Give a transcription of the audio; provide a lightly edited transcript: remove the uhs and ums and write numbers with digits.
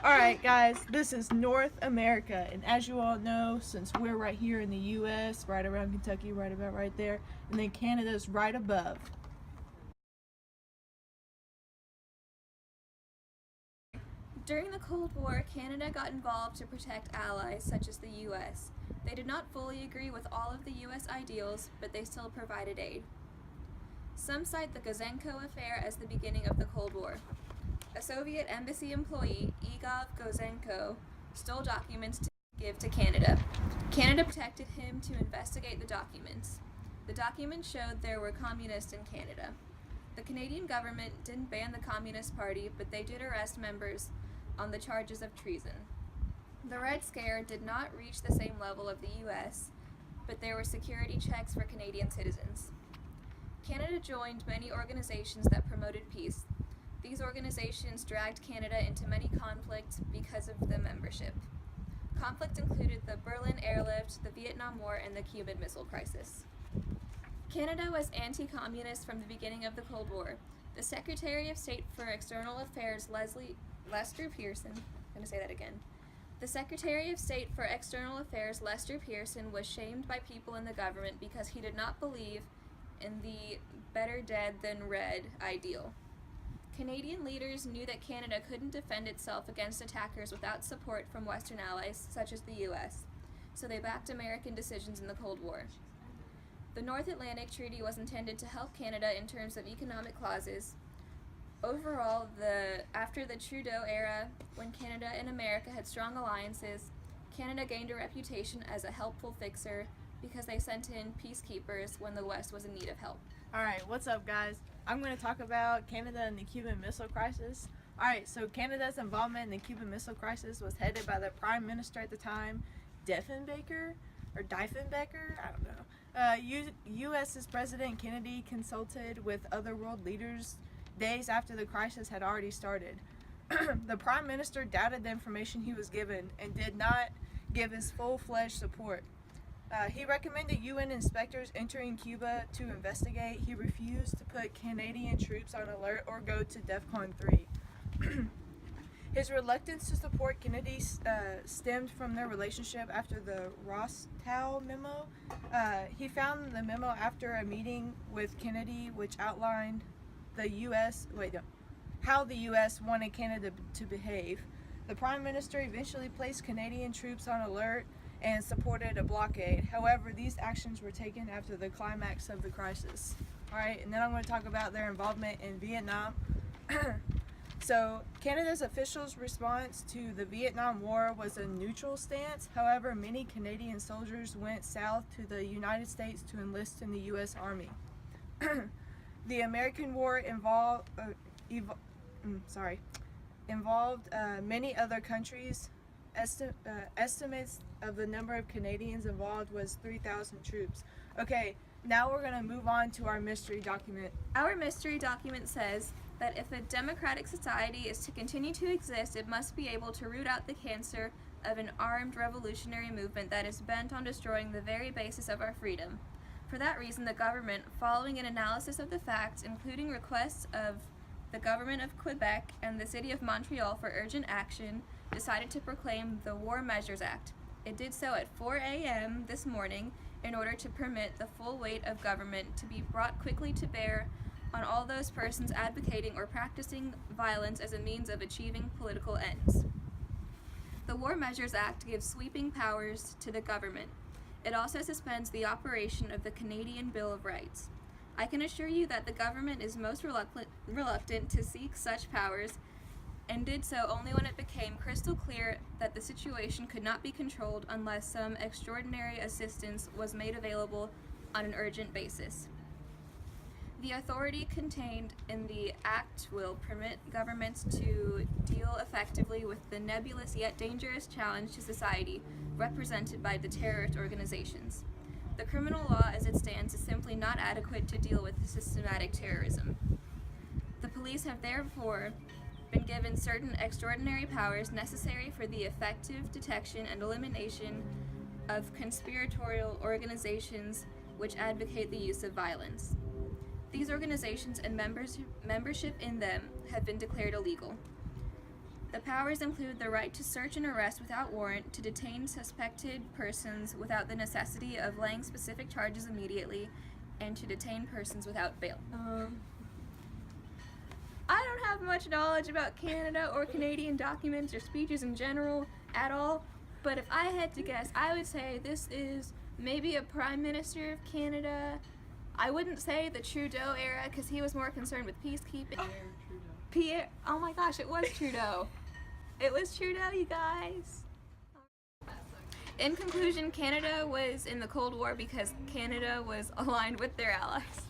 Alright guys, this is North America, and as you all know, since we're right here in the US, right around Kentucky, right about right there, and then Canada's right above. During the Cold War, Canada got involved to protect allies such as the US. They did not fully agree with all of the US ideals, but they still provided aid. Some cite the Gozenko affair as the beginning of the Cold War. A Soviet embassy employee, Igor Gozenko, stole documents to give to Canada. Canada protected him to investigate the documents. The documents showed there were communists in Canada. The Canadian government didn't ban the Communist Party, but they did arrest members on the charges of treason. The Red Scare did not reach the same level of the US, but there were security checks for Canadian citizens. Canada joined many organizations that promoted peace. These organizations dragged Canada into many conflicts because of the membership. Conflict included the Berlin Airlift, the Vietnam War, and the Cuban Missile Crisis. Canada was anti-communist from the beginning of the Cold War. The Secretary of State for External Affairs, Lester Pearson, The Secretary of State for External Affairs, Lester Pearson, was shamed by people in the government because he did not believe in the better dead than red ideal. Canadian leaders knew that Canada couldn't defend itself against attackers without support from Western allies, such as the US, so they backed American decisions in the Cold War. The North Atlantic Treaty was intended to help Canada in terms of economic clauses. Overall, after the Trudeau era, when Canada and America had strong alliances, Canada gained a reputation as a helpful fixer because they sent in peacekeepers when the West was in need of help. Alright, what's up guys? I'm going to talk about Canada and the Cuban Missile Crisis. Alright, so Canada's involvement in the Cuban Missile Crisis was headed by the Prime Minister at the time, Diefenbaker, I don't know. U.S.'s President Kennedy consulted with other world leaders days after the crisis had already started. The Prime Minister doubted the information he was given and did not give his full-fledged support. He recommended UN inspectors entering Cuba to investigate. He refused to put Canadian troops on alert or go to DEFCON 3. His reluctance to support Kennedy stemmed from their relationship after the Rostow memo. He found the memo after a meeting with Kennedy, which outlined how the U.S. wanted Canada to behave. The Prime Minister eventually placed Canadian troops on alert and supported a blockade. However, these actions were taken after the climax of the crisis. Alright, and then I'm going to talk about their involvement in Vietnam. So, Canada's officials' response to the Vietnam War was a neutral stance. However, many Canadian soldiers went south to the United States to enlist in the U.S. Army. The American War involved many other countries. Estimates of the number of Canadians involved was 3,000 troops. Okay, now we're going to move on to our mystery document. Our mystery document says that if a democratic society is to continue to exist, it must be able to root out the cancer of an armed revolutionary movement that is bent on destroying the very basis of our freedom. For that reason, the government, following an analysis of the facts, including requests of the government of Quebec and the city of Montreal for urgent action, decided to proclaim the War Measures Act. It did so at 4 a.m. this morning in order to permit the full weight of government to be brought quickly to bear on all those persons advocating or practicing violence as a means of achieving political ends. The War Measures Act gives sweeping powers to the government. It also suspends the operation of the Canadian Bill of Rights. I can assure you that the government is most reluctant to seek such powers and did so only when it became crystal clear that the situation could not be controlled unless some extraordinary assistance was made available on an urgent basis. The authority contained in the Act will permit governments to deal effectively with the nebulous yet dangerous challenge to society represented by the terrorist organizations. The criminal law as it stands is simply not adequate to deal with systematic terrorism. The police have therefore been given certain extraordinary powers necessary for the effective detection and elimination of conspiratorial organizations which advocate the use of violence. These organizations and membership in them have been declared illegal. The powers include the right to search and arrest without warrant, to detain suspected persons without the necessity of laying specific charges immediately, and to detain persons without bail. I don't have much knowledge about Canada or Canadian documents or speeches in general at all, but if I had to guess, I would say this is maybe a Prime Minister of Canada. I wouldn't say the Trudeau era because he was more concerned with peacekeeping. Pierre, oh my gosh, it was Trudeau. It was Trudeau, you guys. In conclusion, Canada was in the Cold War because Canada was aligned with their allies.